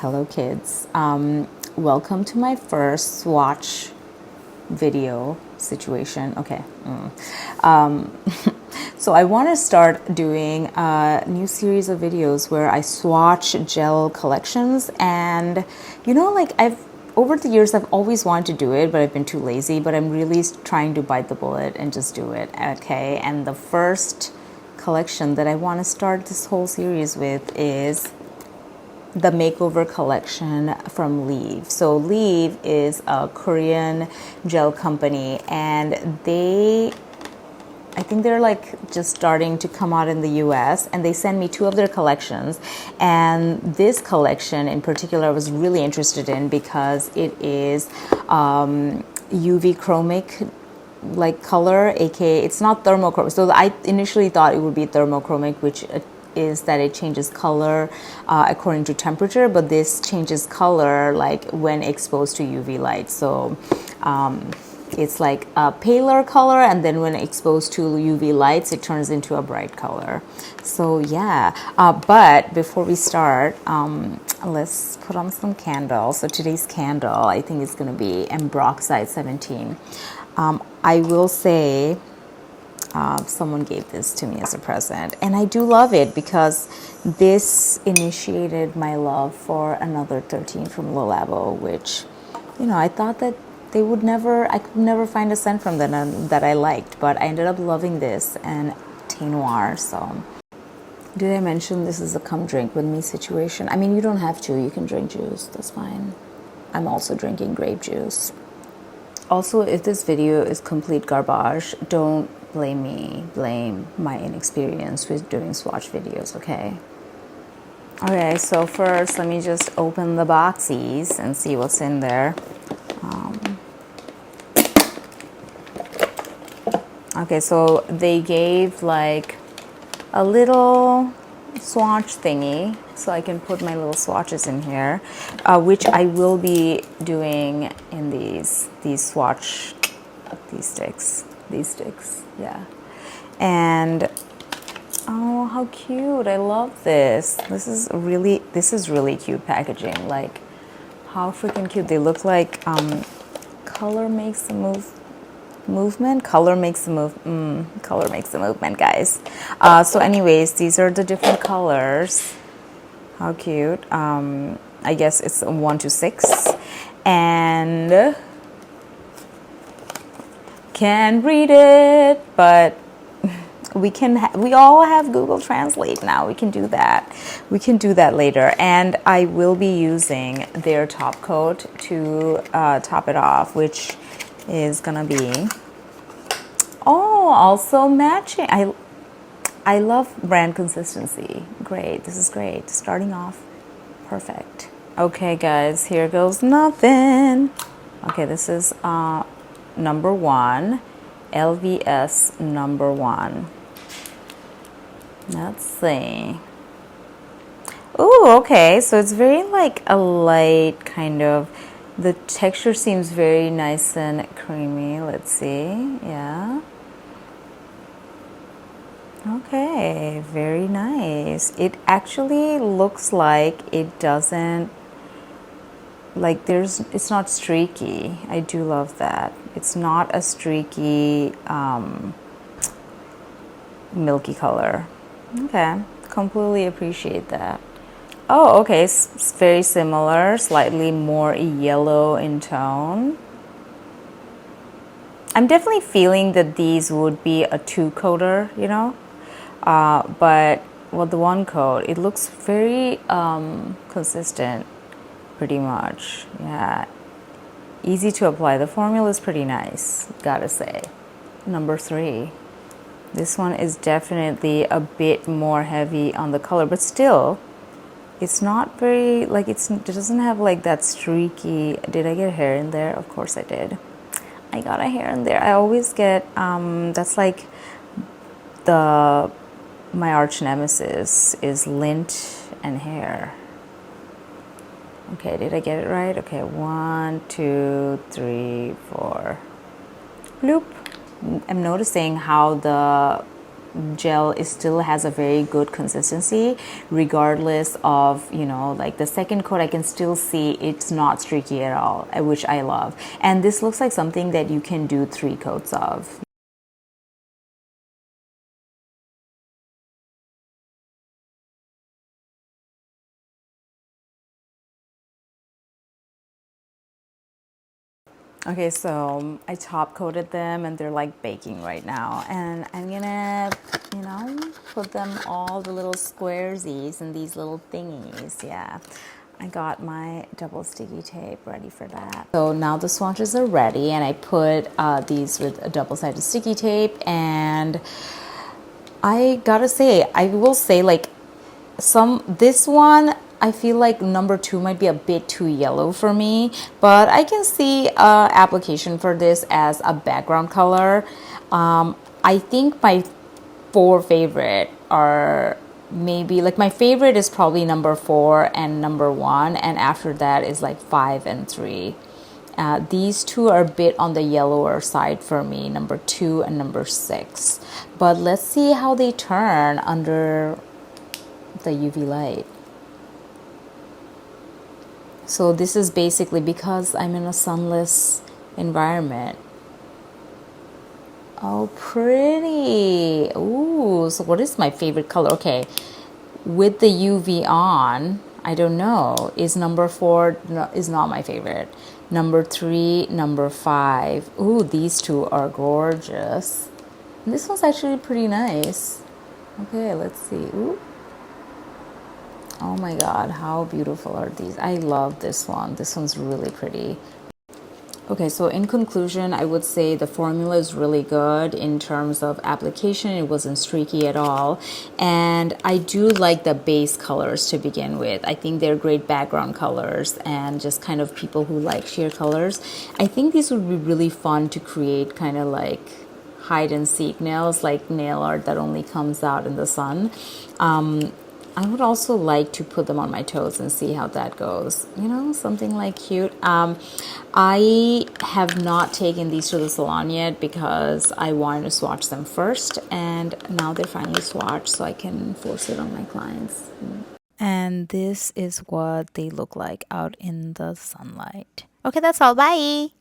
Hello kids. Welcome to my first swatch video situation. Okay. So I want to start doing a new series of videos where I swatch gel collections, and over the years I've always wanted to do it, but I've been too lazy, but I'm really trying to bite the bullet and just do it. Okay. And the first collection that I want to start this whole series with is the Makeover collection from Leav. So Leav is a Korean gel company, and I think they're like just starting to come out in the US, and they sent me 2 of their collections. And this collection in particular I was really interested in because it is UV chromic like color, aka it's not thermochromic. So I initially thought it would be thermochromic, which is that it changes color according to temperature, but this changes color like when exposed to UV light. So it's like a paler color, and then when exposed to UV lights it turns into a bright color. So yeah, but before we start, let's put on some candles. So today's candle, I think, is going to be Ambroxide 17. I will say someone gave this to me as a present, and I do love it because this initiated my love for another 13 from Leav, which, I thought that I could never find a scent from them that I liked, but I ended up loving this and Thé Noir. So did I mention this is a come drink with me situation? I mean, you don't have to, you can drink juice, that's fine. I'm also drinking grape juice. Also, if this video is complete garbage, don't blame me, blame my inexperience with doing swatch videos, okay? Okay, so first let me just open the boxies and see what's in there. Okay, so they gave like a little swatch thingy, so I can put my little swatches in here, which I will be doing in these sticks, yeah. And oh, how cute! I love this. This is really cute packaging. Like, how freaking cute! They look like color makes the movement. Color makes the movement, guys. So anyways, these are the different colors. How cute. I guess it's 1 to 6, and can't read it, but we all have Google Translate now. We can do that later. And I will be using their top coat to top it off, which is gonna be also matching. I love brand consistency. Great, this is great. Starting off perfect. Okay guys, here goes nothing. Okay, this is number 1, LVS number 1. Let's see. Oh, okay, so it's very like a light kind of, the texture seems very nice and creamy. Let's see. Yeah. Okay, very nice. It actually looks like it doesn't, like it's not streaky. I do love that. It's not a streaky milky color. Okay, completely appreciate that. Oh, okay, it's very similar, slightly more yellow in tone. I'm definitely feeling that these would be a 2-coater, but with the 1 coat, it looks very consistent, pretty much. Yeah, easy to apply. The formula is pretty nice, gotta say. Number 3. This one is definitely a bit more heavy on the color, but still, it's not very, like, it doesn't have like that streaky. Did I get hair in there? Of course I did. I got a hair in there. I always get, that's like my arch nemesis is lint and hair. Okay, did I get it right? Okay, 1, 2, 3, 4. Bloop. I'm noticing how the gel is still has a very good consistency regardless of, you know, like the second coat I can still see it's not streaky at all, which I love. And this looks like something that you can do 3 coats of. Okay, so I top coated them and they're like baking right now. And I'm gonna, you know, put them all the little squaresies and these little thingies. Yeah, I got my double sticky tape ready for that. So now the swatches are ready and I put these with a double-sided sticky tape. And I gotta say, I will say like this one I feel like number 2 might be a bit too yellow for me, but I can see application for this as a background color. I think my 4 favorite are maybe like my favorite is probably number 4 and number 1, and after that is like 5 and 3. These 2 are a bit on the yellower side for me, number 2 and number 6. But let's see how they turn under the UV light. So this is basically because I'm in a sunless environment. Oh, pretty. Ooh, so what is my favorite color? Okay, with the UV on, I don't know. Is number 4 is not my favorite. Number 3, number 5. Ooh, these 2 are gorgeous. And this one's actually pretty nice. Okay, let's see. Ooh. Oh my god, how beautiful are these? I love this one. This one's really pretty. Okay, so in conclusion, I would say the formula is really good in terms of application. It wasn't streaky at all. And I do like the base colors to begin with. I think they're great background colors and just kind of people who like sheer colors. I think these would be really fun to create kind of like hide and seek nails, like nail art that only comes out in the sun. I would also like to put them on my toes and see how that goes. You know, something like cute. I have not taken these to the salon yet because I wanted to swatch them first. And now they're finally swatched so I can force it on my clients. And this is what they look like out in the sunlight. Okay, that's all. Bye.